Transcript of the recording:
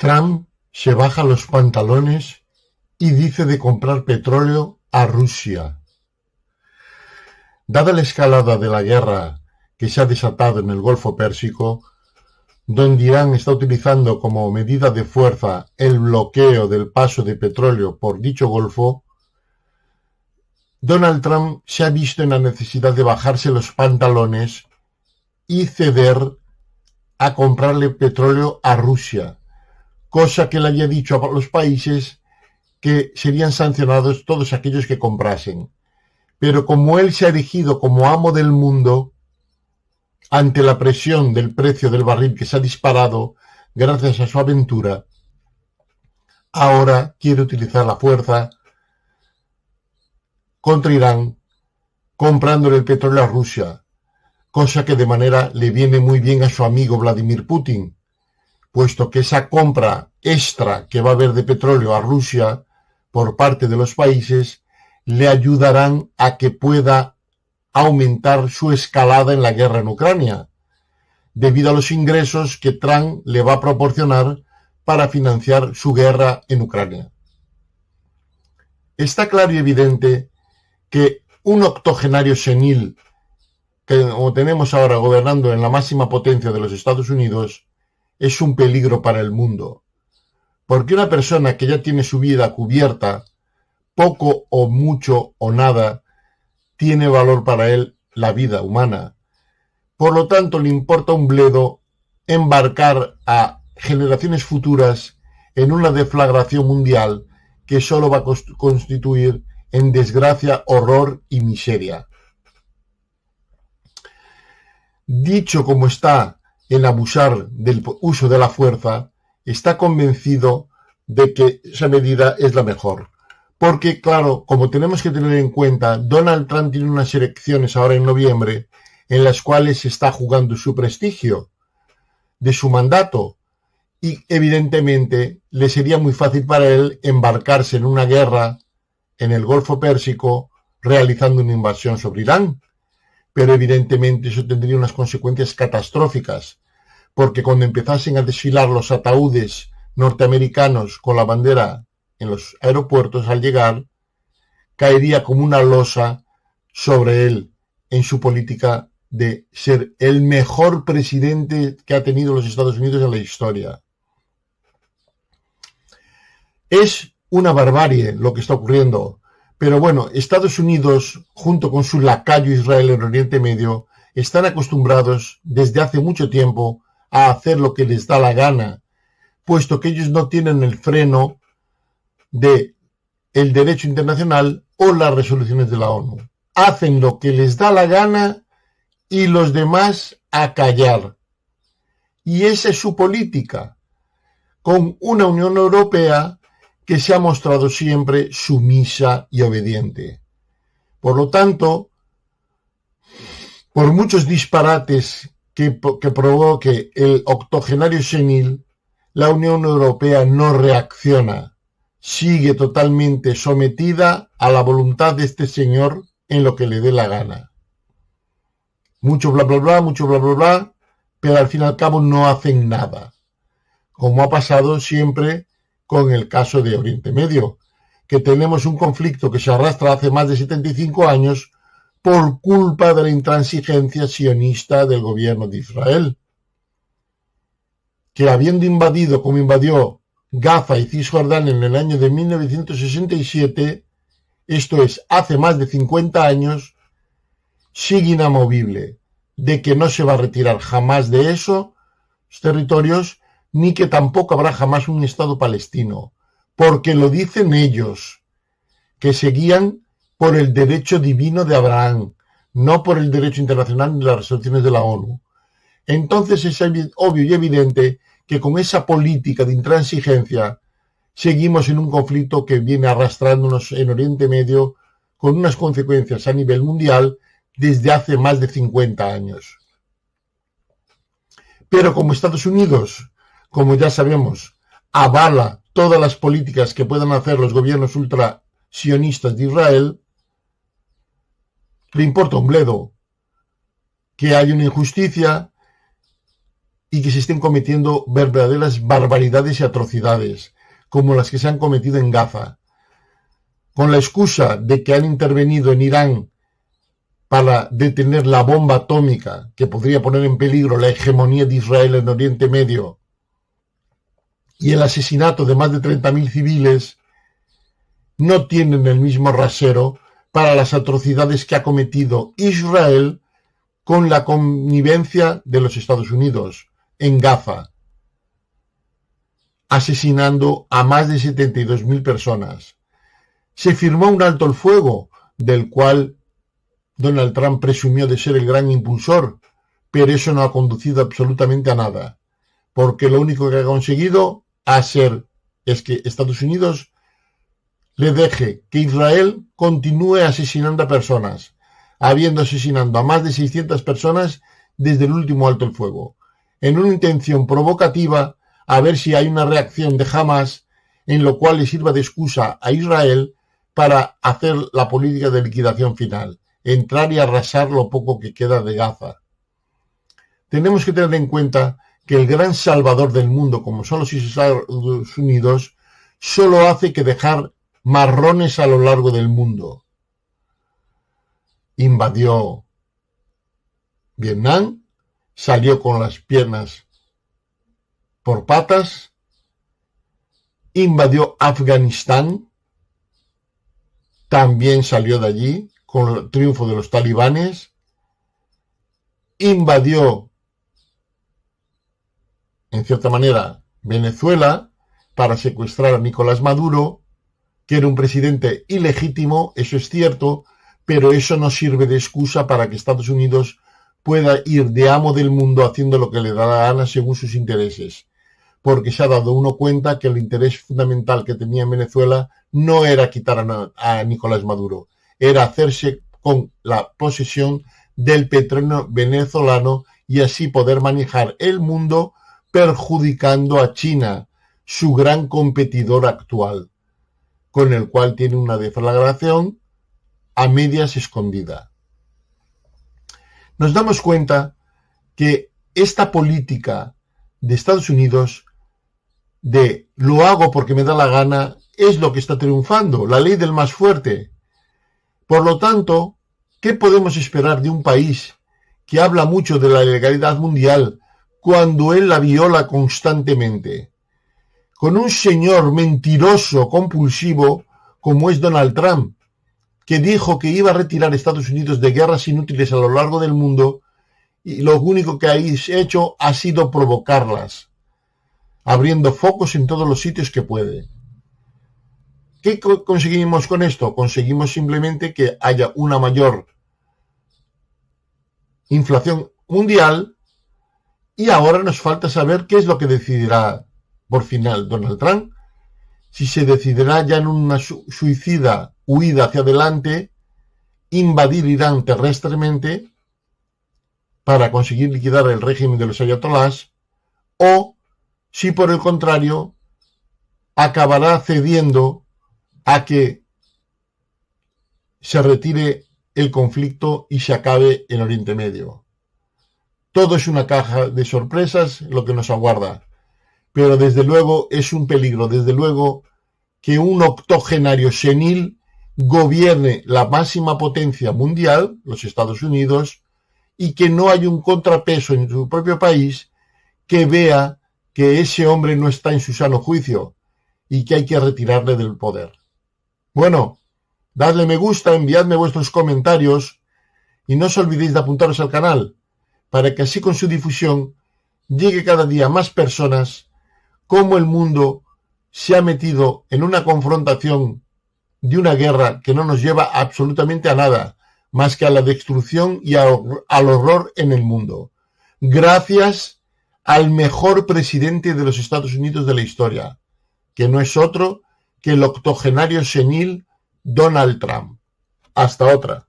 Trump se baja los pantalones y dice de comprar petróleo a Rusia. Dada la escalada de la guerra que se ha desatado en el Golfo Pérsico, donde Irán está utilizando como medida de fuerza el bloqueo del paso de petróleo por dicho golfo, Donald Trump se ha visto en la necesidad de bajarse los pantalones y ceder a comprarle petróleo a Rusia, cosa que le había dicho a los países que serían sancionados todos aquellos que comprasen. Pero como él se ha erigido como amo del mundo, ante la presión del precio del barril que se ha disparado gracias a su aventura, ahora quiere utilizar la fuerza contra Irán, comprándole el petróleo a Rusia, cosa que de manera le viene muy bien a su amigo Vladimir Putin, puesto que esa compra extra que va a haber de petróleo a Rusia por parte de los países le ayudarán a que pueda aumentar su escalada en la guerra en Ucrania, debido a los ingresos que Trump le va a proporcionar para financiar su guerra en Ucrania. Está claro y evidente que un octogenario senil, que como tenemos ahora gobernando en la máxima potencia de los Estados Unidos, es un peligro para el mundo. Porque una persona que ya tiene su vida cubierta, poco o mucho o nada, tiene valor para él la vida humana. Por lo tanto, le importa un bledo embarcar a generaciones futuras en una deflagración mundial que solo va a constituir en desgracia, horror y miseria. Dicho como está en abusar del uso de la fuerza, está convencido de que esa medida es la mejor. Porque, claro, como tenemos que tener en cuenta, Donald Trump tiene unas elecciones ahora en noviembre en las cuales se está jugando su prestigio de su mandato y evidentemente le sería muy fácil para él embarcarse en una guerra en el Golfo Pérsico realizando una invasión sobre Irán. Pero evidentemente eso tendría unas consecuencias catastróficas, porque cuando empezasen a desfilar los ataúdes norteamericanos con la bandera en los aeropuertos al llegar, caería como una losa sobre él en su política de ser el mejor presidente que ha tenido los Estados Unidos en la historia. Es una barbarie lo que está ocurriendo, pero bueno, Estados Unidos, junto con su lacayo Israel en Oriente Medio, están acostumbrados desde hace mucho tiempo a hacer lo que les da la gana, puesto que ellos no tienen el freno de el derecho internacional o las resoluciones de la ONU. Hacen lo que les da la gana y los demás a callar. Y esa es su política, con una Unión Europea que se ha mostrado siempre sumisa y obediente. Por lo tanto, por muchos disparates que provoque el octogenario senil, la Unión Europea no reacciona. Sigue totalmente sometida a la voluntad de este señor en lo que le dé la gana. Mucho bla bla bla, mucho bla bla bla, pero al fin y al cabo no hacen nada. Como ha pasado siempre con el caso de Oriente Medio, que tenemos un conflicto que se arrastra hace más de 75 años por culpa de la intransigencia sionista del gobierno de Israel, que habiendo invadido como invadió Gaza y Cisjordania en el año de 1967, esto es, hace más de 50 años, sigue inamovible, de que no se va a retirar jamás de esos territorios, ni que tampoco habrá jamás un Estado palestino, porque lo dicen ellos, que se guían por el derecho divino de Abraham, no por el derecho internacional ni las resoluciones de la ONU. Entonces es obvio y evidente que con esa política de intransigencia seguimos en un conflicto que viene arrastrándonos en Oriente Medio con unas consecuencias a nivel mundial desde hace más de 50 años. Pero como Estados Unidos, como ya sabemos, avala todas las políticas que puedan hacer los gobiernos ultra-sionistas de Israel, le importa un bledo que haya una injusticia, y que se estén cometiendo verdaderas barbaridades y atrocidades, como las que se han cometido en Gaza, con la excusa de que han intervenido en Irán para detener la bomba atómica que podría poner en peligro la hegemonía de Israel en Oriente Medio y el asesinato de más de 30.000 civiles, no tienen el mismo rasero para las atrocidades que ha cometido Israel con la connivencia de los Estados Unidos en Gaza, asesinando a más de 72.000 personas. Se firmó un alto el fuego, del cual Donald Trump presumió de ser el gran impulsor, pero eso no ha conducido absolutamente a nada, porque lo único que ha conseguido es que Estados Unidos le deje que Israel continúe asesinando a personas, habiendo asesinado a más de 600 personas desde el último alto el fuego, en una intención provocativa a ver si hay una reacción de Hamas en lo cual le sirva de excusa a Israel para hacer la política de liquidación final, entrar y arrasar lo poco que queda de Gaza. Tenemos que tener en cuenta que el gran salvador del mundo, como son los Estados Unidos, solo hace que dejar marrones a lo largo del mundo. Invadió Vietnam, salió con las piernas por patas, invadió Afganistán, también salió de allí con el triunfo de los talibanes, invadió en cierta manera Venezuela para secuestrar a Nicolás Maduro, que era un presidente ilegítimo, eso es cierto, pero eso no sirve de excusa para que Estados Unidos pueda ir de amo del mundo haciendo lo que le da la gana según sus intereses, porque se ha dado uno cuenta que el interés fundamental que tenía en Venezuela no era quitar a Nicolás Maduro, era hacerse con la posesión del petróleo venezolano y así poder manejar el mundo perjudicando a China, su gran competidor actual, con el cual tiene una deflagración a medias escondida. Nos damos cuenta que esta política de Estados Unidos de lo hago porque me da la gana es lo que está triunfando, la ley del más fuerte. Por lo tanto, ¿qué podemos esperar de un país que habla mucho de la legalidad mundial cuando él la viola constantemente? Con un señor mentiroso, compulsivo, como es Donald Trump, que dijo que iba a retirar a Estados Unidos de guerras inútiles a lo largo del mundo y lo único que ha hecho ha sido provocarlas, abriendo focos en todos los sitios que puede. ¿Qué conseguimos con esto? Conseguimos simplemente que haya una mayor inflación mundial y ahora nos falta saber qué es lo que decidirá por final Donald Trump, si se decidirá ya en una suicida huida hacia adelante, invadir Irán terrestremente para conseguir liquidar el régimen de los ayatolás, o si por el contrario acabará cediendo a que se retire el conflicto y se acabe en Oriente Medio. Todo es una caja de sorpresas lo que nos aguarda, pero desde luego es un peligro, desde luego que un octogenario senil gobierne la máxima potencia mundial, los Estados Unidos, y que no hay un contrapeso en su propio país que vea que ese hombre no está en su sano juicio y que hay que retirarle del poder. Bueno, dadle me gusta, enviadme vuestros comentarios y no os olvidéis de apuntaros al canal para que así con su difusión llegue cada día a más personas cómo el mundo se ha metido en una confrontación de una guerra que no nos lleva absolutamente a nada, más que a la destrucción y al horror en el mundo. Gracias al mejor presidente de los Estados Unidos de la historia, que no es otro que el octogenario senil Donald Trump. Hasta otra.